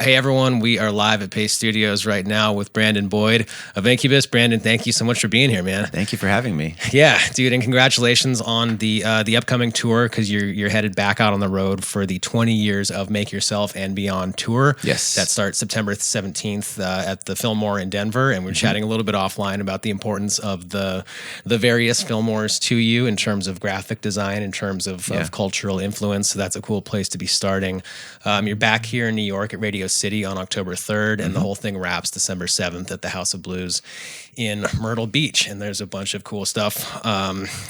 Hey everyone, we are live at Pace Studios right now with Brandon Boyd of Incubus. Brandon, thank you so much for being here, man. Thank you for having me. Yeah, dude, and congratulations on the upcoming tour, because you're headed back out on the road for the 20 years of Make Yourself and Beyond tour. Yes, that starts September 17th at the Fillmore in Denver, and we're chatting a little bit offline about the importance of the various Fillmores to you in terms of graphic design, in terms of cultural influence. So that's a cool place to be starting. You're back here in New York at Radio City on October 3rd, and the whole thing wraps December 7th at the House of Blues in Myrtle Beach. And there's a bunch of cool stuff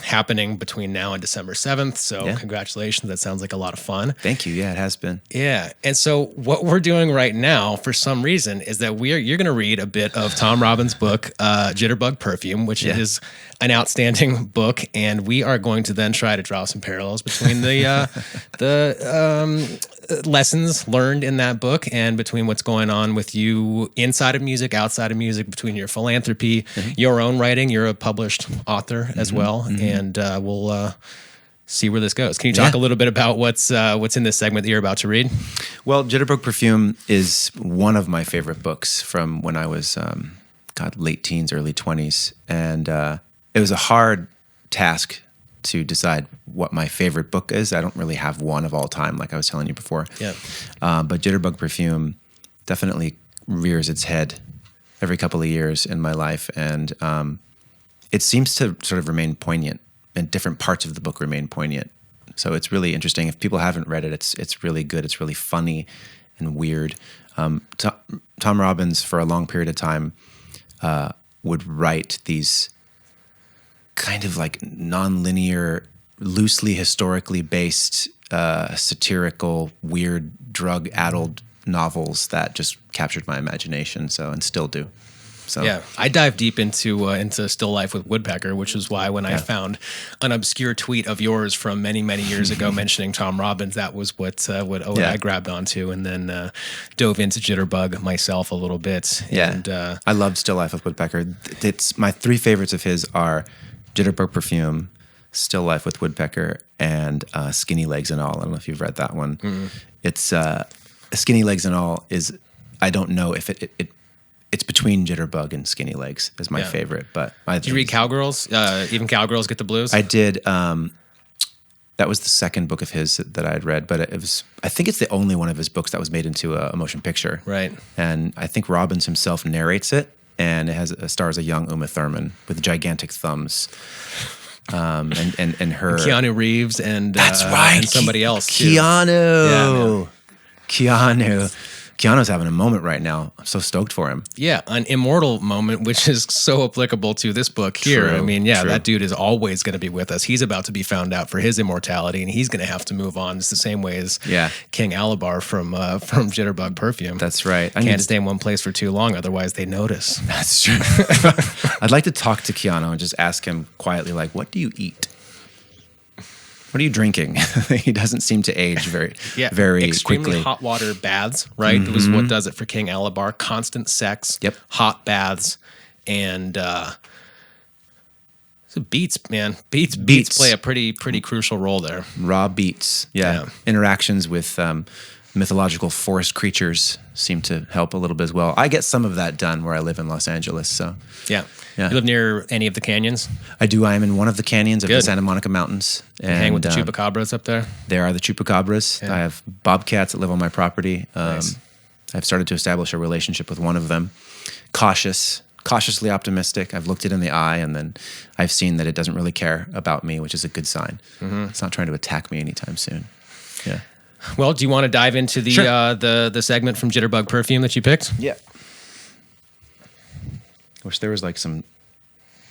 happening between now and December 7th. So congratulations. That sounds like a lot of fun. Thank you. Yeah, it has been. Yeah. And so what we're doing right now, for some reason, is that you're going to read a bit of Tom Robbins' book, Jitterbug Perfume, which is an outstanding book. And we are going to then try to draw some parallels between the lessons learned in that book and between what's going on with you inside of music, outside of music, between your philanthropy, your own writing. You're a published author as well. And we'll see where this goes. Can you talk a little bit about what's in this segment that you're about to read? Well, Jitterbug Perfume is one of my favorite books from when I was, late teens, early 20s. And it was a hard task to decide what my favorite book is. I don't really have one of all time, like I was telling you before. Yeah. But Jitterbug Perfume definitely rears its head every couple of years in my life. And it seems to sort of remain poignant, and different parts of the book remain poignant. So it's really interesting. If people haven't read it, it's really good. It's really funny and weird. Tom Robbins, for a long period of time, would write these kind of like non-linear, loosely historically based, satirical, weird, drug-addled novels that just captured my imagination. And still do. So yeah, I dive deep into Still Life with Woodpecker, which is why when I found an obscure tweet of yours from many, many years ago mentioning Tom Robbins, that was what I grabbed onto, and then dove into Jitterbug myself a little bit. Yeah, and I loved Still Life with Woodpecker. It's my three favorites of his are Jitterbug Perfume, Still Life with Woodpecker, and Skinny Legs and All. I don't know if you've read that one. It's Skinny Legs and All is, I don't know if it's between Jitterbug and Skinny Legs is my favorite. But did you read Cowgirls? Even Cowgirls Get the Blues? I did. That was the second book of his that I had read, but I think it's the only one of his books that was made into a motion picture. Right. And I think Robbins himself narrates it, and it stars a young Uma Thurman with gigantic thumbs. And her Keanu Reeves and that's right, and somebody else too. Keanu. Keanu's having a moment right now. I'm so stoked for him. Yeah, an immortal moment, which is so applicable to this book here. True, I mean, that dude is always going to be with us. He's about to be found out for his immortality, and he's going to have to move on. It's the same way as King Alabar from Jitterbug Perfume. That's right. I can't stay in one place for too long, otherwise they notice. That's true. I'd like to talk to Keanu and just ask him quietly, like, what do you eat? What are you drinking? He doesn't seem to age very extremely quickly. Hot water baths, right? It was what does it for King Alabar. Constant sex, hot baths, and so beats, man. Beats play a pretty crucial role there. Raw beats, yeah. Interactions with mythological forest creatures seem to help a little bit as well. I get some of that done where I live in Los Angeles, so yeah. You live near any of the canyons? I do. I am in one of the canyons of the Santa Monica Mountains. And hang with the chupacabras up there? There are the chupacabras. Yeah. I have bobcats that live on my property. Nice. I've started to establish a relationship with one of them. Cautiously optimistic. I've looked it in the eye, and then I've seen that it doesn't really care about me, which is a good sign. It's not trying to attack me anytime soon. Yeah. Well, do you want to dive into the segment from Jitterbug Perfume that you picked? Yeah. I wish there was like some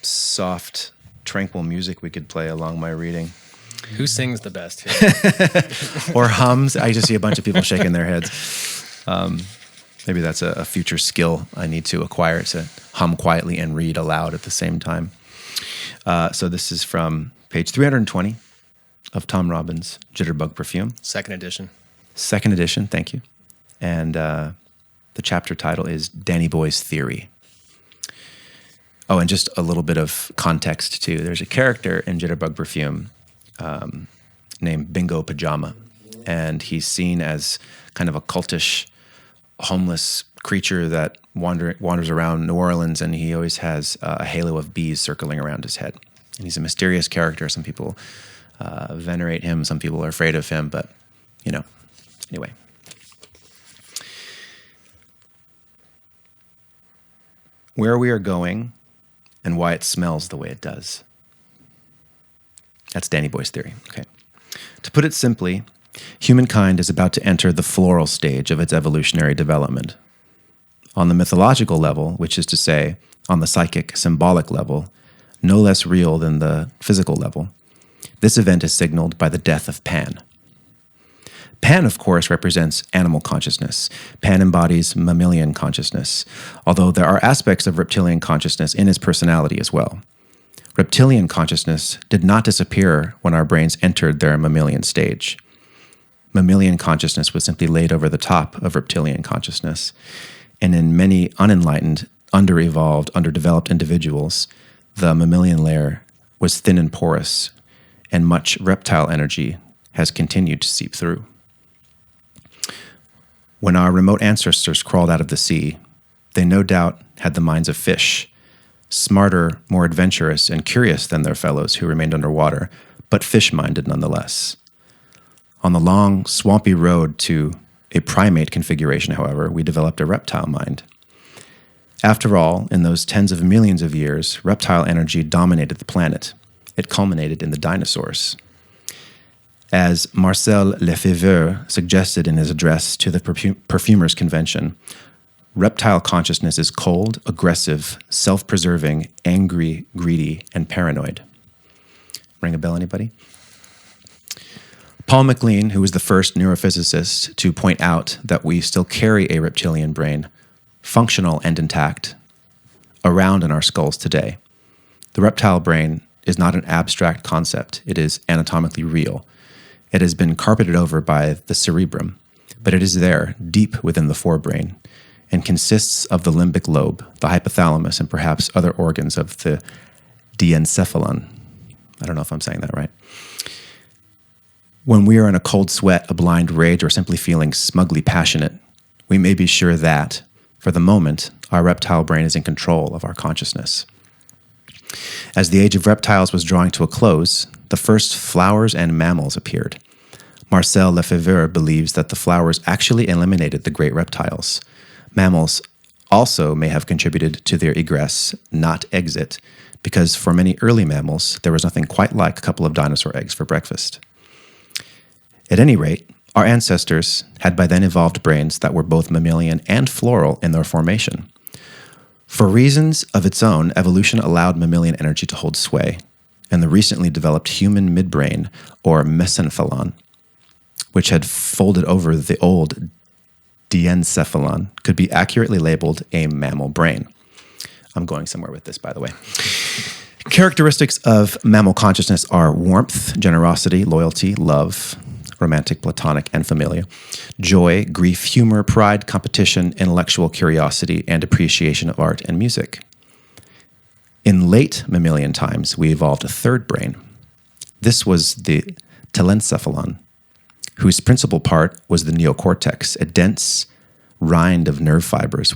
soft, tranquil music we could play along my reading. Who sings the best here? Or hums. I just see a bunch of people shaking their heads. Maybe that's a future skill I need to acquire, to hum quietly and read aloud at the same time. So this is from page 320 of Tom Robbins' Jitterbug Perfume. Second edition. Second edition, thank you. And the chapter title is Danny Boy's Theory. Oh, and just a little bit of context, too. There's a character in Jitterbug Perfume named Bingo Pajama, and he's seen as kind of a cultish homeless creature that wanders around New Orleans, and he always has a halo of bees circling around his head. And he's a mysterious character. Some people venerate him. Some people are afraid of him. But, anyway. Where we are going and why it smells the way it does. That's Danny Boy's theory. Okay. To put it simply, humankind is about to enter the floral stage of its evolutionary development. On the mythological level, which is to say, on the psychic, symbolic level, no less real than the physical level, this event is signaled by the death of Pan. Pan, of course, represents animal consciousness. Pan embodies mammalian consciousness, although there are aspects of reptilian consciousness in his personality as well. Reptilian consciousness did not disappear when our brains entered their mammalian stage. Mammalian consciousness was simply laid over the top of reptilian consciousness, and in many unenlightened, under-evolved, underdeveloped individuals, the mammalian layer was thin and porous, and much reptile energy has continued to seep through. When our remote ancestors crawled out of the sea, they no doubt had the minds of fish, smarter, more adventurous, and curious than their fellows who remained underwater, but fish-minded nonetheless. On the long, swampy road to a primate configuration, however, we developed a reptile mind. After all, in those tens of millions of years, reptile energy dominated the planet. It culminated in the dinosaurs. As Marcel Lefebvre suggested in his address to the Perfumers Convention, reptile consciousness is cold, aggressive, self-preserving, angry, greedy, and paranoid. Ring a bell, anybody? Paul MacLean, who was the first neurophysicist to point out that we still carry a reptilian brain, functional and intact, around in our skulls today. The reptile brain is not an abstract concept. It is anatomically real. It has been carpeted over by the cerebrum, but it is there, deep within the forebrain, and consists of the limbic lobe, the hypothalamus, and perhaps other organs of the diencephalon. I don't know if I'm saying that right. When we are in a cold sweat, a blind rage, or simply feeling smugly passionate, we may be sure that, for the moment, our reptile brain is in control of our consciousness. As the age of reptiles was drawing to a close, the first flowers and mammals appeared. Marcel Lefebvre believes that the flowers actually eliminated the great reptiles. Mammals also may have contributed to their egress, not exit, because for many early mammals, there was nothing quite like a couple of dinosaur eggs for breakfast. At any rate, our ancestors had by then evolved brains that were both mammalian and floral in their formation. For reasons of its own, evolution allowed mammalian energy to hold sway, and the recently developed human midbrain, or mesencephalon, which had folded over the old diencephalon, could be accurately labeled a mammal brain. I'm going somewhere with this, by the way. Characteristics of mammal consciousness are warmth, generosity, loyalty, love, romantic, platonic, and familial, joy, grief, humor, pride, competition, intellectual curiosity, and appreciation of art and music. In late mammalian times, we evolved a third brain. This was the telencephalon, whose principal part was the neocortex, a dense rind of nerve fibers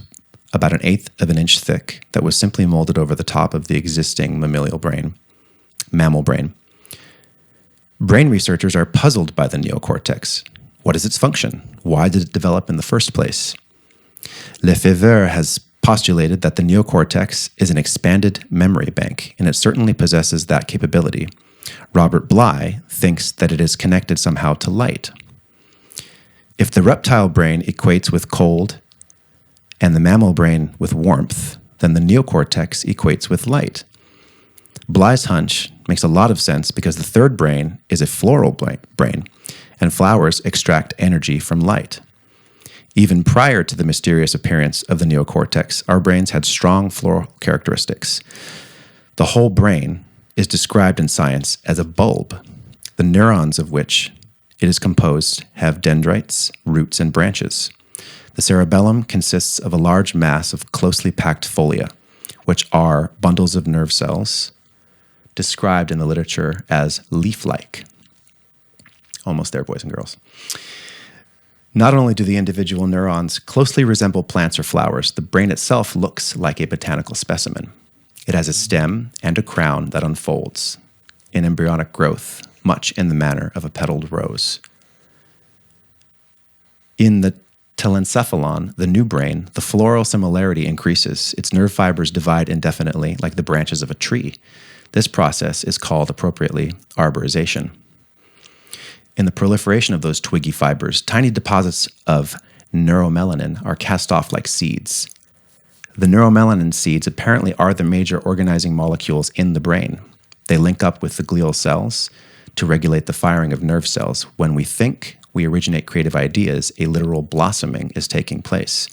about 1/8 of an inch thick that was simply molded over the top of the existing mammal brain. Brain researchers are puzzled by the neocortex. What is its function? Why did it develop in the first place? Lefebvre has postulated that the neocortex is an expanded memory bank, and it certainly possesses that capability. Robert Bly thinks that it is connected somehow to light. If the reptile brain equates with cold and the mammal brain with warmth, then the neocortex equates with light. Bly's hunch makes a lot of sense because the third brain is a floral brain, and flowers extract energy from light. Even prior to the mysterious appearance of the neocortex, our brains had strong floral characteristics. The whole brain is described in science as a bulb, the neurons of which it is composed have dendrites, roots, and branches. The cerebellum consists of a large mass of closely packed folia, which are bundles of nerve cells, described in the literature as leaf-like. Almost there, boys and girls. Not only do the individual neurons closely resemble plants or flowers, the brain itself looks like a botanical specimen. It has a stem and a crown that unfolds in embryonic growth, much in the manner of a petaled rose. In the telencephalon, the new brain, the floral similarity increases. Its nerve fibers divide indefinitely like the branches of a tree. This process is called, appropriately, arborization. In the proliferation of those twiggy fibers, tiny deposits of neuromelanin are cast off like seeds. The neuromelanin seeds apparently are the major organizing molecules in the brain. They link up with the glial cells to regulate the firing of nerve cells. When we think, we originate creative ideas, a literal blossoming is taking place.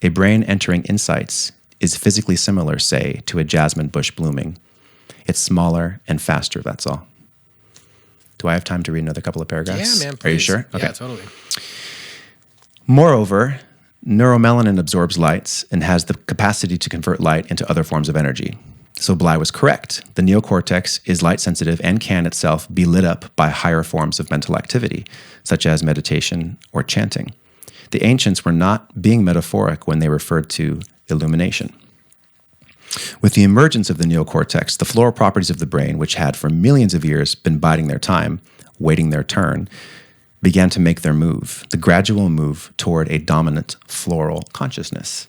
A brain entering insights is physically similar, say, to a jasmine bush blooming. It's smaller and faster, that's all. Do I have time to read another couple of paragraphs? Yeah, man, please. Are you sure? Okay. Yeah, totally. Moreover, neuromelanin absorbs lights and has the capacity to convert light into other forms of energy. So Bly was correct. The neocortex is light sensitive and can itself be lit up by higher forms of mental activity, such as meditation or chanting. The ancients were not being metaphoric when they referred to illumination. With the emergence of the neocortex, the floral properties of the brain, which had for millions of years been biding their time, waiting their turn, began to make their move, the gradual move toward a dominant floral consciousness.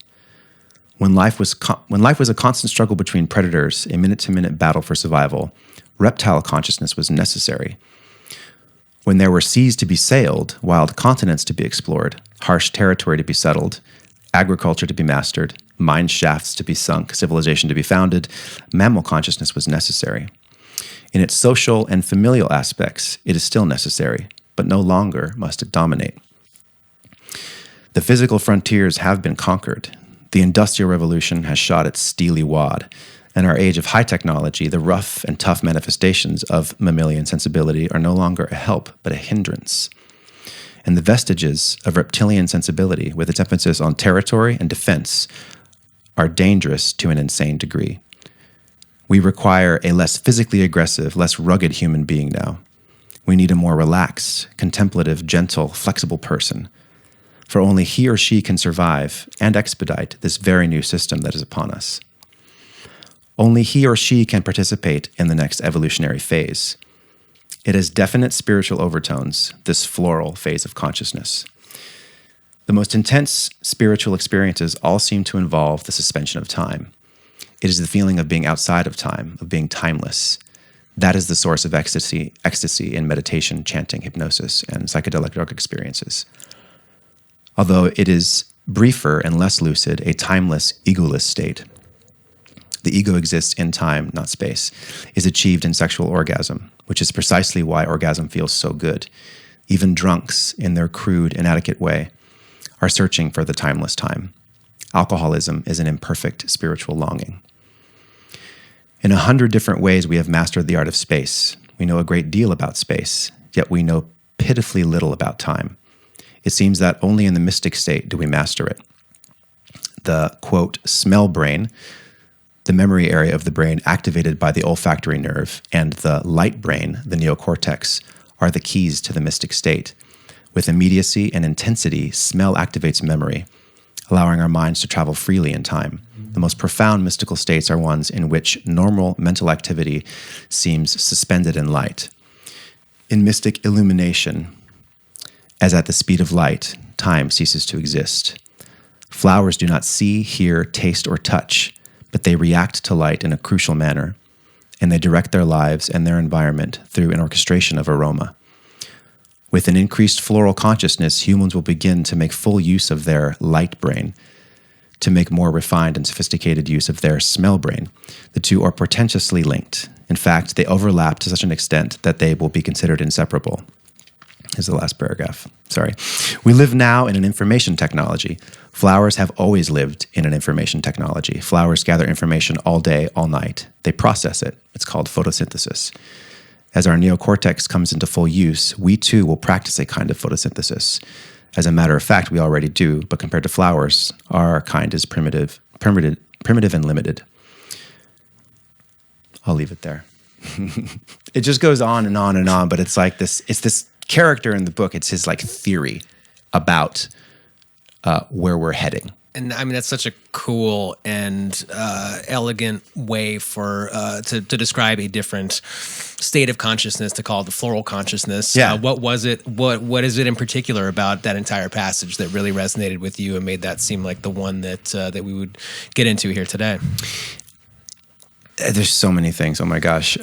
When life was a constant struggle between predators, a minute-to-minute battle for survival, reptile consciousness was necessary. When there were seas to be sailed, wild continents to be explored, harsh territory to be settled, agriculture to be mastered, mine shafts to be sunk, civilization to be founded, mammal consciousness was necessary. In its social and familial aspects, it is still necessary, but no longer must it dominate. The physical frontiers have been conquered. The Industrial Revolution has shot its steely wad. In our age of high technology, the rough and tough manifestations of mammalian sensibility are no longer a help, but a hindrance. And the vestiges of reptilian sensibility, with its emphasis on territory and defense, are dangerous to an insane degree. We require a less physically aggressive, less rugged human being now. We need a more relaxed, contemplative, gentle, flexible person, for only he or she can survive and expedite this very new system that is upon us. Only he or she can participate in the next evolutionary phase. It has definite spiritual overtones, this floral phase of consciousness. The most intense spiritual experiences all seem to involve the suspension of time. It is the feeling of being outside of time, of being timeless. That is the source of ecstasy in meditation, chanting, hypnosis, and psychedelic drug experiences. Although it is briefer and less lucid, a timeless, egoless state. The ego exists in time, not space, is achieved in sexual orgasm, which is precisely why orgasm feels so good. Even drunks, in their crude, inadequate way, are searching for the timeless time. Alcoholism is an imperfect spiritual longing. In 100 different ways, we have mastered the art of space. We know a great deal about space, yet we know pitifully little about time. It seems that only in the mystic state do we master it. The, quote, smell brain, the memory area of the brain activated by the olfactory nerve, and the light brain, the neocortex, are the keys to the mystic state. With immediacy and intensity, smell activates memory, allowing our minds to travel freely in time. The most profound mystical states are ones in which normal mental activity seems suspended in light. In mystic illumination, as at the speed of light, time ceases to exist. Flowers do not see, hear, taste, or touch, but they react to light in a crucial manner, and they direct their lives and their environment through an orchestration of aroma. With an increased floral consciousness, humans will begin to make full use of their light brain, to make more refined and sophisticated use of their smell brain. The two are portentously linked. In fact, they overlap to such an extent that they will be considered inseparable. Here's the last paragraph. Sorry. We live now in an information technology. Flowers have always lived in an information technology. Flowers gather information all day, all night. They process it. It's called photosynthesis. As our neocortex comes into full use, we too will practice a kind of photosynthesis. As a matter of fact, we already do, but compared to flowers, our kind is primitive and limited. I'll leave it there. It just goes on and on and on, but it's like this, it's this character in the book, it's his like theory about where we're heading. And I mean, that's such a cool and elegant way for to describe a different state of consciousness, to call it the floral consciousness. Yeah. What was it? What is it in particular about that entire passage that really resonated with you and made that seem like the one that that we would get into here today? There's so many things. Oh my gosh.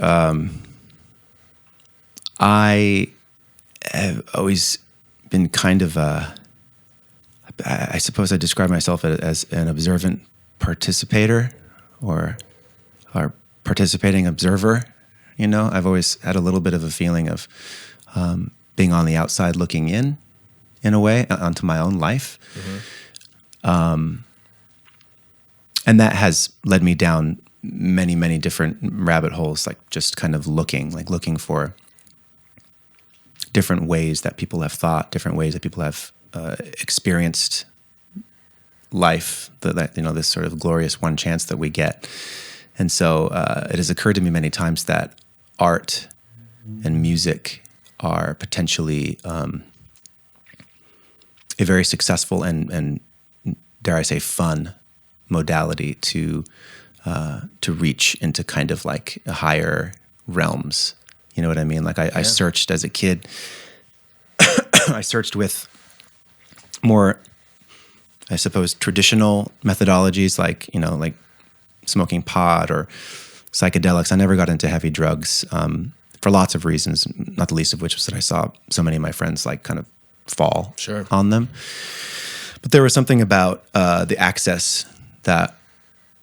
I have always been kind of I suppose I describe myself as an observant participator or participating observer. You know, I've always had a little bit of a feeling of being on the outside looking in a way, onto my own life. And that has led me down many, many different rabbit holes, like just kind of looking for different ways that people have thought, different ways that people have experienced life, that you know, this sort of glorious one chance that we get. And so it has occurred to me many times that art and music are potentially a very successful and dare I say fun modality to reach into kind of like higher realms. You know what I mean? Like I searched as a kid. I searched with more, I suppose, traditional methodologies, like, you know, like smoking pot or psychedelics. I never got into heavy drugs for lots of reasons, not the least of which was that I saw so many of my friends like kind of fall on them. But there was something about the access that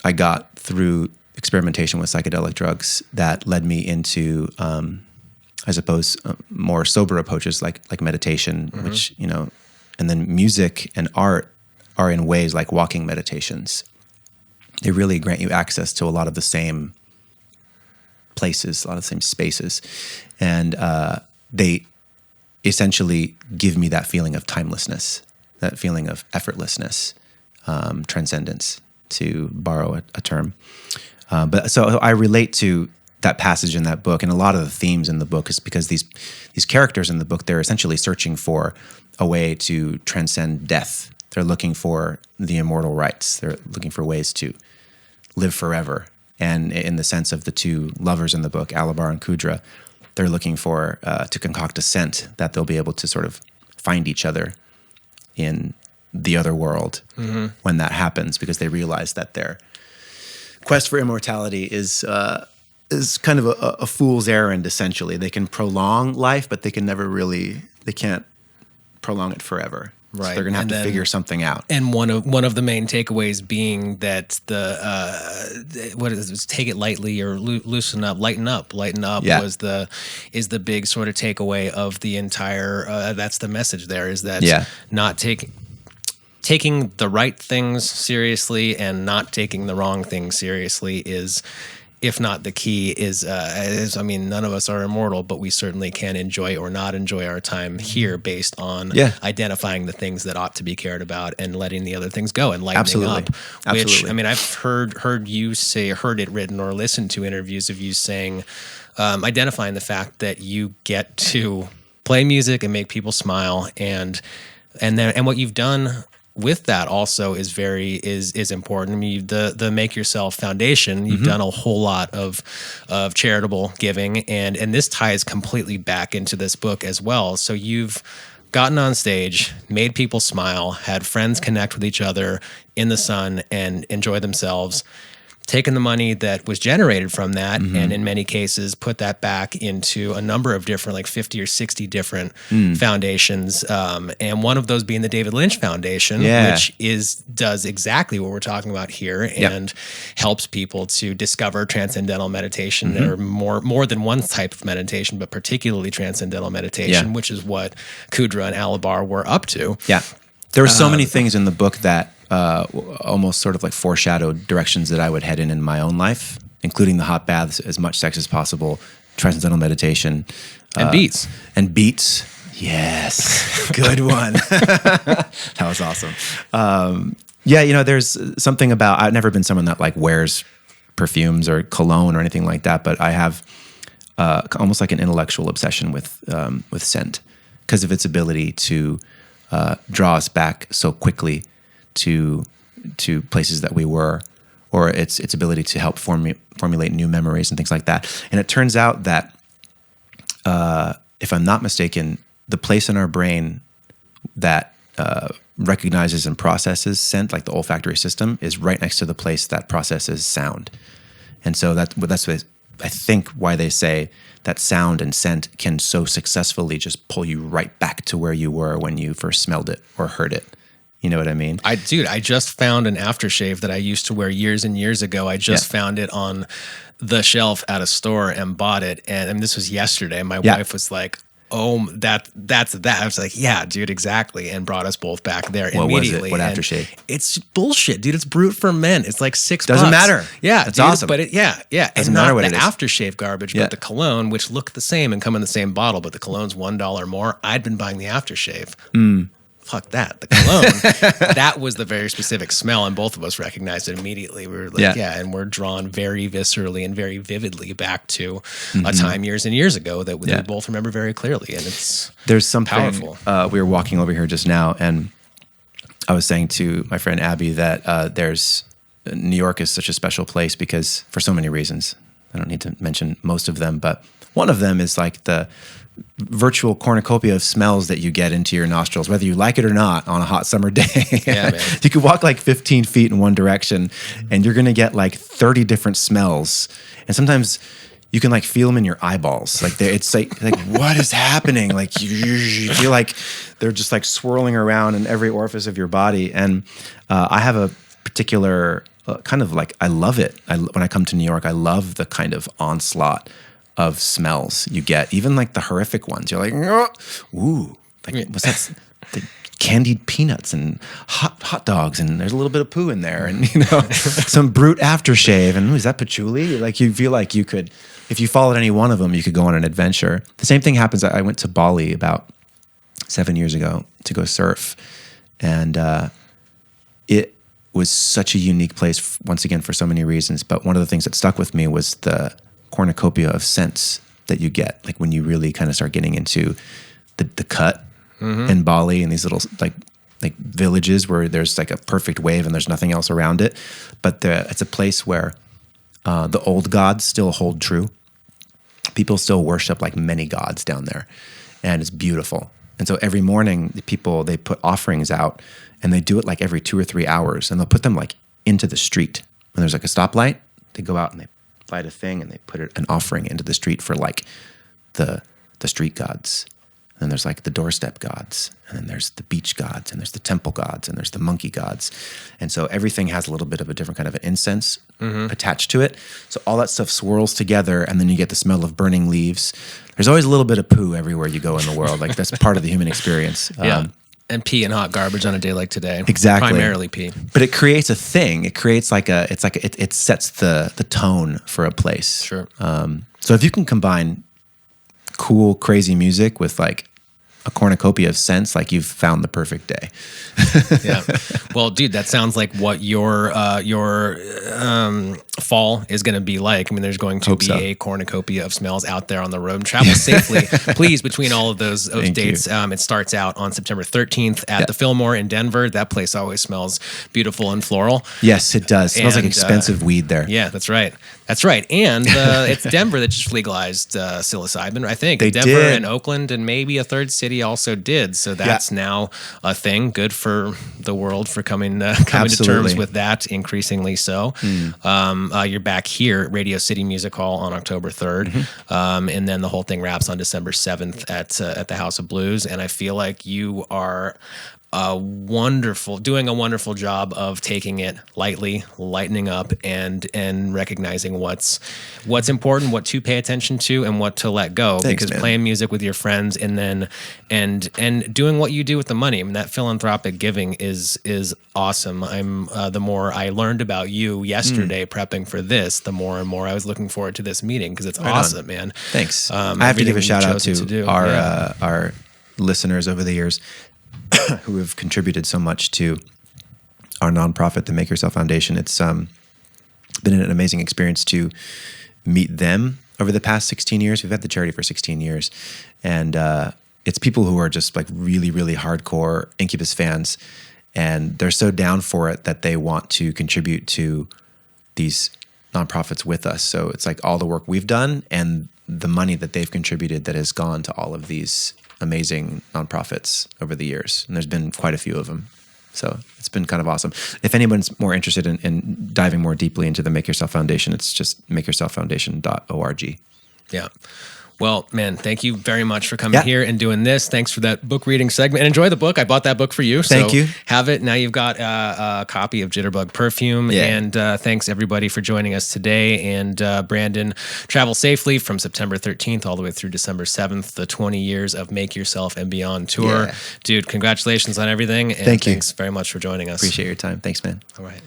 I got through experimentation with psychedelic drugs that led me into, I suppose, more sober approaches like meditation, which, you know, and then music and art are in ways like walking meditations. They really grant you access to a lot of the same places, a lot of the same spaces. And they essentially give me that feeling of timelessness, that feeling of effortlessness, transcendence, to borrow a term. But so I relate to that passage in that book, and a lot of the themes in the book is because these characters in the book, they're essentially searching for a way to transcend death. They're looking for the immortal rights. They're looking for ways to live forever. And in the sense of the two lovers in the book, Alabar and Kudra, they're looking for to concoct a scent that they'll be able to sort of find each other in the other world when that happens, because they realize that their quest for immortality is kind of a fool's errand. Essentially, they can prolong life, but they can't prolong it forever. Right, so they're gonna have to figure something out. And one of the main takeaways being that what is it? Take it lightly or loosen up, lighten up. Lighten up is the big sort of takeaway of the entire. That's the message there. Is that not taking the right things seriously and not taking the wrong things seriously is, if not the key, is I mean, none of us are immortal, but we certainly can enjoy or not enjoy our time here based on identifying the things that ought to be cared about and letting the other things go and lightening up. Which, I mean, I've heard you say, heard it written or listened to interviews of you saying, identifying the fact that you get to play music and make people smile, and what you've done with that also is important. I mean, the Make Yourself Foundation, you've done a whole lot of charitable giving, and this ties completely back into this book as well. So you've gotten on stage, made people smile, had friends connect with each other in the sun and enjoy themselves, taken the money that was generated from that, and in many cases put that back into a number of different, like 50 or 60 different foundations, and one of those being the David Lynch Foundation, which does exactly what we're talking about here, and helps people to discover transcendental meditation. There are more than one type of meditation, but particularly transcendental meditation, which is what Kudra and Alabar were up to. Yeah, there were so many things in the book that almost sort of like foreshadowed directions that I would head in my own life, including the hot baths, as much sex as possible, transcendental meditation. And beats. And beats. Yes. Good one. That was awesome. Yeah, you know, there's something about, I've never been someone that like wears perfumes or cologne or anything like that, but I have almost like an intellectual obsession with scent because of its ability to draw us back so quickly to places that we were, or its ability to help formulate new memories and things like that. And it turns out that, if I'm not mistaken, the place in our brain that recognizes and processes scent, like the olfactory system, is right next to the place that processes sound. And so that's what I think why they say that sound and scent can so successfully just pull you right back to where you were when you first smelled it or heard it. You know what I mean? I just found an aftershave that I used to wear years and years ago. I just found it on the shelf at a store and bought it. And this was yesterday. My wife was like, "Oh, that's that." I was like, "Yeah, dude, exactly," and brought us both back there immediately. What was it? What aftershave? It's bullshit, dude. It's Brute for Men. It's like $6. Doesn't matter. Yeah, that's dude, awesome. But Doesn't matter what it is. Aftershave garbage, but the cologne, which look the same and come in the same bottle, but the cologne's $1 more. I'd been buying the aftershave. Fuck that. The cologne, that was the very specific smell, and both of us recognized it immediately. We were like, and we're drawn very viscerally and very vividly back to a time years and years ago that we both remember very clearly, and there's something powerful. We were walking over here just now, and I was saying to my friend Abby that New York is such a special place because for so many reasons. I don't need to mention most of them, but one of them is like the virtual cornucopia of smells that you get into your nostrils, whether you like it or not, on a hot summer day. Yeah, man. You could walk like 15 feet in one direction and you're going to get like 30 different smells. And sometimes you can like feel them in your eyeballs. Like it's like what is happening? Like you feel like they're just like swirling around in every orifice of your body. And I have a particular kind of like, I love it. When I come to New York, I love the kind of onslaught of smells you get, even like the horrific ones. You're like, ooh, like what's that? The candied peanuts and hot dogs, and there's a little bit of poo in there, and some Brute aftershave, and is that patchouli? Like you feel like you could, if you followed any one of them, you could go on an adventure. The same thing happens. I went to Bali about 7 years ago to go surf, and it was such a unique place once again for so many reasons. But one of the things that stuck with me was the cornucopia of scents that you get, like when you really kind of start getting into the cut in Bali and these little like villages where there's like a perfect wave and there's nothing else around it. But it's a place where the old gods still hold true. People still worship like many gods down there, and it's beautiful. And so every morning they put offerings out, and they do it like every 2 or 3 hours, and they'll put them like into the street. When there's like a stoplight, they go out and they light a thing and they put an offering into the street for like the street gods. And then there's like the doorstep gods, and then there's the beach gods, and there's the temple gods, and there's the monkey gods. And so everything has a little bit of a different kind of an incense attached to it. So all that stuff swirls together, and then you get the smell of burning leaves. There's always a little bit of poo everywhere you go in the world. Like that's part of the human experience. And pee and hot garbage on a day like today. Exactly. Primarily pee. But it creates a thing. It creates it sets the tone for a place. Sure. So if you can combine cool, crazy music with like a cornucopia of scents, like you've found the perfect day. Yeah. Well, dude, that sounds like what your fall is going to be like. I mean, there's going to be a cornucopia of smells out there on the road. Travel safely, please, between all of those dates. It starts out on September 13th at the Fillmore in Denver. That place always smells beautiful and floral. Yes, it does. It smells like expensive weed there. Yeah, that's right. That's right. And it's Denver that just legalized psilocybin, I think. They Denver did. and Oakland and maybe a third city also did. So that's now a thing. Good for the world for coming to terms with that, increasingly so. You're back here at Radio City Music Hall on October 3rd. And then the whole thing wraps on December 7th at the House of Blues. And I feel like you are doing a wonderful job of taking it lightly, lightening up, and recognizing what's important, what to pay attention to, and what to let go. Thanks, because man. Playing music with your friends and then and doing what you do with the money. I mean, that philanthropic giving is awesome. The more I learned about you yesterday prepping for this, the more and more I was looking forward to this meeting because it's awesome, man. Thanks. I have to give a shout out to our listeners over the years who have contributed so much to our nonprofit, the Make Yourself Foundation. It's been an amazing experience to meet them over the past 16 years. We've had the charity for 16 years, and it's people who are just like really, really hardcore Incubus fans, and they're so down for it that they want to contribute to these nonprofits with us. So it's like all the work we've done and the money that they've contributed that has gone to all of these amazing nonprofits over the years. And there's been quite a few of them. So it's been kind of awesome. If anyone's more interested in diving more deeply into the Make Yourself Foundation, it's just makeyourselffoundation.org. Yeah. Well, man, thank you very much for coming here and doing this. Thanks for that book reading segment. And enjoy the book. I bought that book for you. Thank you. Have it. Now you've got a copy of Jitterbug Perfume. Yeah. And thanks, everybody, for joining us today. And Brandon, travel safely from September 13th all the way through December 7th, the 20 years of Make Yourself and Beyond tour. Yeah. Dude, congratulations on everything. And Thank you. Thanks very much for joining us. Appreciate your time. Thanks, man. All right.